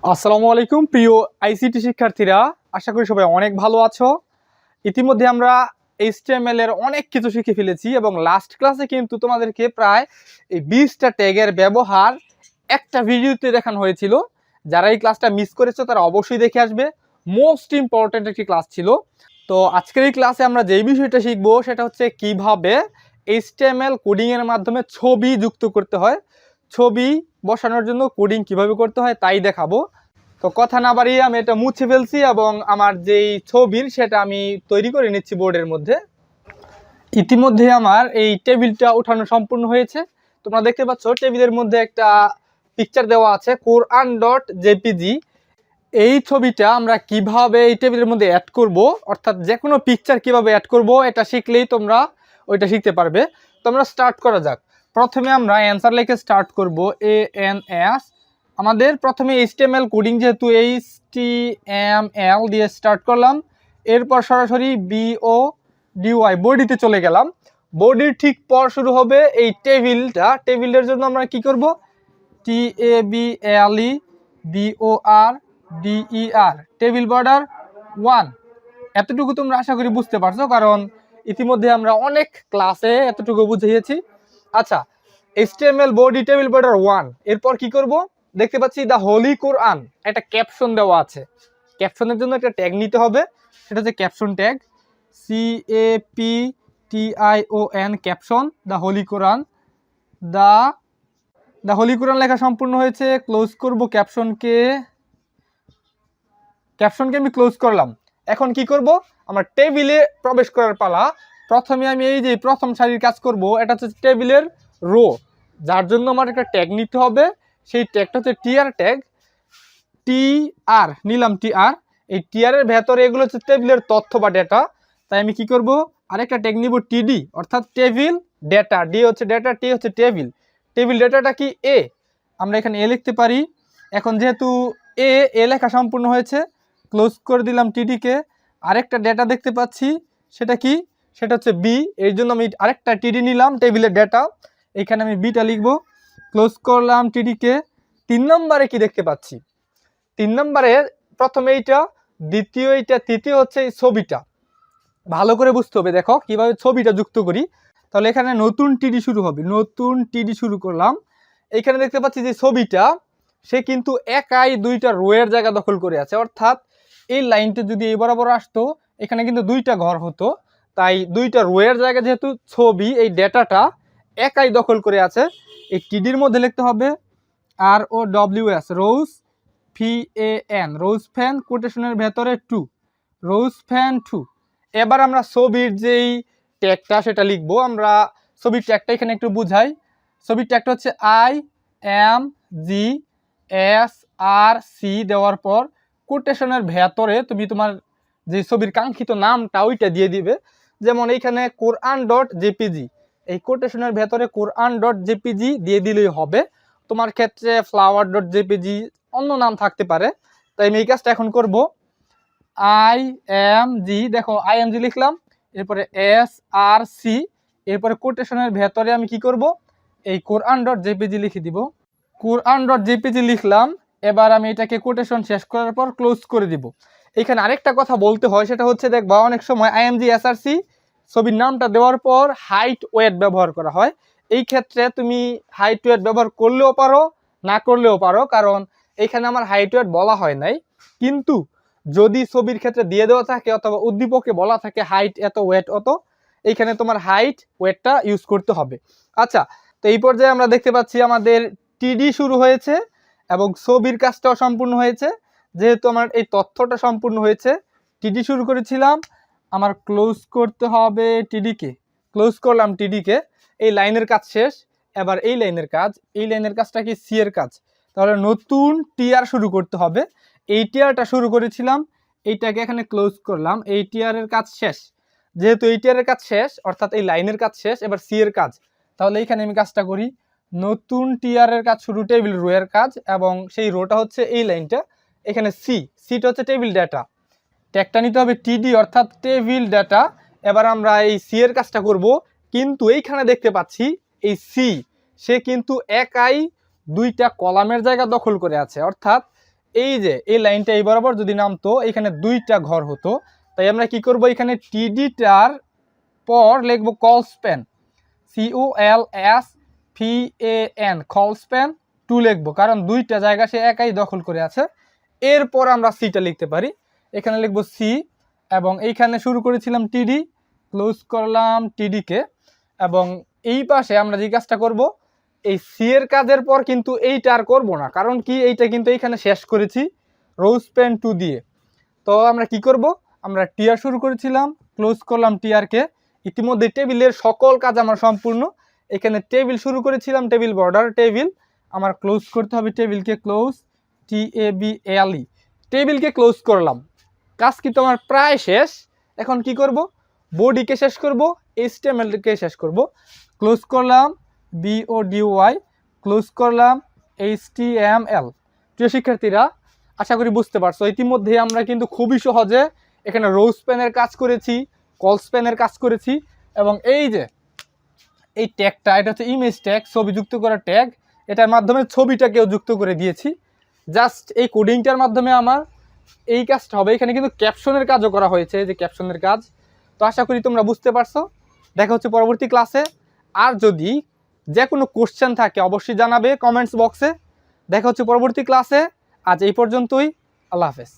আসসালামু আলাইকুম প্রিয় আইসিটি শিক্ষার্থীরা, আশা করি সবাই অনেক ভালো আছো। ইতিমধ্যে আমরা HTML এর অনেক কিছু শিখে ফেলেছি এবং লাস্ট ক্লাসে কিন্তু তোমাদেরকে প্রায় এই 20টা ট্যাগের ব্যবহার একটা ভিডিওতে দেখানো হয়েছিল। যারা এই ক্লাসটা মিস করেছো তারা অবশ্যই দেখে আসবে, মোস্ট ইম্পর্ট্যান্ট একটি ক্লাস ছিল। তো আজকের এই ক্লাসে আমরা যেই বিষয়টা শিখবো সেটা হচ্ছে কিভাবে HTML কোডিংয়ের মাধ্যমে ছবি যুক্ত করতে হয়, ছবি বসানোর জন্য কোডিং কিভাবে করতে হয় তাই দেখাবো। তো কথা না বাড়িয়ে আমি এটা মুছে ফেলছি এবং আমার যেই ছবির সেটা আমি তৈরি করে নিচ্ছি বোর্ডের মধ্যে। ইতিমধ্যে আমার এই টেবিলটা উঠানো সম্পূর্ণ হয়েছে। তোমরা দেখতে পাচ্ছ টেবিলের মধ্যে একটা পিকচার দেওয়া আছে quran.jpg। এই ছবিটা আমরা কিভাবে এই টেবিলের মধ্যে অ্যাড করব, অর্থাৎ যে কোনো পিকচার কিভাবে অ্যাড করব এটা শিখলেই তোমরা ওইটা শিখতে পারবে। তো আমরা স্টার্ট করা যাক। প্রথমে আমরা অ্যান্সার লিখে স্টার্ট করব, ANS। আমাদের প্রথমে HTML কোডিং যেহেতু HTML দিয়ে স্টার্ট করলাম, এরপর সরাসরি BODY বডিতে চলে গেলাম। বডির ঠিক পর শুরু হবে এই টেবিলটা। টেবিলের জন্য আমরা কি করব, TABLEBORDER, টেবিল বর্ডার 1। এতটুকু তোমরা আশা করি বুঝতে পারছো, কারণ ইতিমধ্যে আমরা অনেক ক্লাসে এতটুকু বুঝিয়েছি। আচ্ছা, HTML বডি টেবিল বর্ডার 1, এরপর কি করব, দেখতে পাচ্ছি দ্য হোলি কোরআন, একটা ক্যাপশন দেওয়া আছে। ক্যাপশনের জন্য একটা ট্যাগ নিতে হবে, সেটা হচ্ছে caption tag, CAPTION, caption, the holy Quran. The holy Quran লেখা সম্পূর্ণ হয়েছে। ক্লোজ করব ক্যাপশনকে আমি ক্লোজ করলাম। এখন কি করব, আমার টেবিলে প্রবেশ করার পালা। প্রথমে আমি এই যে প্রথম সারির কাজ করব, এটা হচ্ছে টেবিলের রো, যার জন্য আমার একটা ট্যাগ নিতে হবে। সেই ট্যাগটা হচ্ছে টিআর ট্যাগ, TR নিলাম, TR। এই TR এর ভেতরে এগুলো হচ্ছে টেবিলের তথ্য বা ডেটা, তাই আমি কি করব, আরেকটা ট্যাগ নিব TD, অর্থাৎ টেবিল ডেটা। ডি হচ্ছে ডেটা, টি হচ্ছে টেবিল। টেবিল ডেটাটা কি এ, আমরা এখানে এ লিখতে পারি। এখন যেহেতু এ লেখা সম্পূর্ণ হয়েছে, ক্লোজ করে দিলাম টিডিকে। আরেকটা ডেটা দেখতে পাচ্ছি, সেটা কি, সেটা হচ্ছে বি, এর জন্য আমি আরেকটা টিডি নিলাম, টেবিলের ডেটা। এখানে আমি বিটা লিখব, ক্লোজ করলাম টিডিকে। 3 নম্বরে কি দেখতে পাচ্ছি, 3 নম্বরে প্রথমে এইটা, দ্বিতীয় এইটা, তৃতীয় হচ্ছে এই ছবিটা। ভালো করে বুঝতে হবে, দেখো কিভাবে ছবিটা যুক্ত করি। তাহলে এখানে নতুন টিডি শুরু হবে, নতুন টিডি শুরু করলাম। এখানে দেখতে পাচ্ছি যে ছবিটা, সে কিন্তু একাই 2টা রোয়ের জায়গা দখল করে আছে, অর্থাৎ এই লাইনটা যদি এই বরাবর আসতো, এখানে কিন্তু 2টা ঘর হতো। তাই 2টা রোয়ের জায়গা যেহেতু ছবি, এই ডেটাটা একাই দখল করে আছে। এই টিডির মধ্যে লিখতে হবে ROWS, রোজ, FAN, রোজ ফ্যান, কোটেশনের ভেতরে 2, রোজ ফ্যান 2। এবার আমরা ছবির যেই ট্যাগটা সেটা লিখবো। আমরা ছবির ট্যাগটা এখানে একটু বুঝাই। ছবির ট্যাগটা হচ্ছে IMGSRC দেওয়ার পর কোটেশনের ভেতরে তুমি তোমার যে ছবির কাঙ্ক্ষিত নামটা ওইটা দিয়ে দিবে। যেমন এইখানে quran.jpg, এই কোটেশনের ভেতরে quran.jpg দিয়ে দিলেই হবে। তোমার ক্ষেত্রে flower.jpg, অন্য নাম থাকতে পারে। তাই আমি এই কাজটা এখন করব। IMG, দেখো IMG লিখলাম, এরপরে SRC, এরপরে কোটেশনের ভেতরে আমি কি করব, এই quran.jpg লিখে দিব। quran.jpg লিখলাম। এবার আমি এটাকে কোটেশন শেষ করার পর ক্লোজ করে দিব। এখানে আরেকটা কথা বলতে হয়, সেটা হচ্ছে দেখবা অনেক সময় IMG SRC ছবির নামটা দেওয়ার পর হাইট ওয়েট ব্যবহার করা হয়। এই ক্ষেত্রে তুমি হাইট ওয়েট ব্যবহার করলেও পারো, না করলেও পারো, কারণ এখানে আমার হাইট ওয়েট বলা হয় নাই। কিন্তু যদি ছবির ক্ষেত্রে দিয়ে দেওয়া থাকে অথবা উদ্দীপকে বলা থাকে হাইট এত ওয়েট অত, এইখানে তোমার হাইট ওয়েটটা ইউজ করতে হবে। আচ্ছা, তো এই পর্যায়ে আমরা দেখতে পাচ্ছি আমাদের টিডি শুরু হয়েছে এবং ছবির কাজটাও সম্পূর্ণ হয়েছে। যেহেতু আমার এই তথ্যটা সম্পূর্ণ হয়েছে, টিডি শুরু করেছিলাম, আমার ক্লোজ করতে হবে টিডিকে। ক্লোজ করলাম টিডিকে, এই লাইনের কাজ শেষ। এবার এই লাইনের কাজ, এই লাইনের কাজটা কি সি এর কাজ, তাহলে নতুন টিআর শুরু করতে হবে। এই টিআরটা শুরু করেছিলাম, এইটাকে এখানে ক্লোজ করলাম। এই টিআরের কাজ শেষ। যেহেতু এই টিআরের কাজ শেষ, অর্থাৎ এই লাইনের কাজ শেষ, এবার সি এর কাজ। তাহলে এইখানে আমি কাজটা করি, নতুন টিআরের কাজ শুরু, টেবিল রো এর কাজ, এবং সেই রোটা হচ্ছে এই লাইনটা। এখানে সিটা হচ্ছে টেবিল ডেটা, ট্যাগটা নিতে হবে টিডি, অর্থাৎ টেবিল ডেটা। এবার আমরা এই সি এর কাজটা করব। কিন্তু এইখানে দেখতে পাচ্ছি এই সি, সে কিন্তু একাই 2টা কলামের জায়গা দখল করে আছে, অর্থাৎ এই যে এই লাইনটা এই বরাবর যদি নামতো এখানে 2টা ঘর হতো। তাই আমরা কি করব, এখানে টিডিটার পর লিখবো call span, COLSPAN call span 2 লিখবো, কারণ 2টা জায়গা সে একাই দখল করে আছে। এরপর আমরা সিটা লিখতে পারি, এখানে লিখবো সি, এবং এইখানে শুরু করেছিলাম টিডি, ক্লোজ করলাম টিডিকে। এবং এই পাশে আমরা যে কাজটা করব, এই সি এর কাজের পর কিন্তু এইটা আর করবো না, কারণ কি এইটা কিন্তু এইখানে শেষ করেছি রো স্প্যান 2 দিয়ে। তো আমরা কি করব, আমরা টিআর শুরু করেছিলাম, ক্লোজ করলাম টিআরকে। ইতিমধ্যে টেবিলের সকল কাজ আমার সম্পূর্ণ। এখানে টেবিল শুরু করেছিলাম, টেবিল বর্ডার টেবিল, আমার ক্লোজ করতে হবে টেবিলকে, ক্লোজ TABLE, টেবিলকে ক্লোজ করলাম। কাজ কিন্তু আমার প্রায় শেষ। এখন কি করব, বডিকে শেষ করব, HTML-কে শেষ করব। ক্লোজ করলাম BODY, ক্লোজ করলাম HTML। প্রিয় শিক্ষার্থীরা, আশা করি বুঝতে পারছো। ইতিমধ্যে আমরা কিন্তু খুবই সহজে এখানে রো স্প্যানের কাজ করেছি, কল স্প্যানের কাজ করেছি, এবং এই যে এই ট্যাগটা, এটা হচ্ছে ইমেজ ট্যাগ, ছবি যুক্ত করা ট্যাগ, এটার মাধ্যমে ছবিটাকেও যুক্ত করে দিয়েছি। জাস্ট এই কোডিংটার মাধ্যমে আমার এই কাজটা হবে। এখানে কিন্তু ক্যাপশনের কাজও করা হয়েছে, যে ক্যাপশনের কাজ। তো আশা করি তোমরা বুঝতে পারছো। দেখা হচ্ছে পরবর্তী ক্লাসে। আর যদি যে কোনো কোশ্চেন থাকে অবশ্যই জানাবে কমেন্টস বক্সে। দেখা হচ্ছে পরবর্তী ক্লাসে। আজ এই পর্যন্তই, আল্লাহ হাফেজ।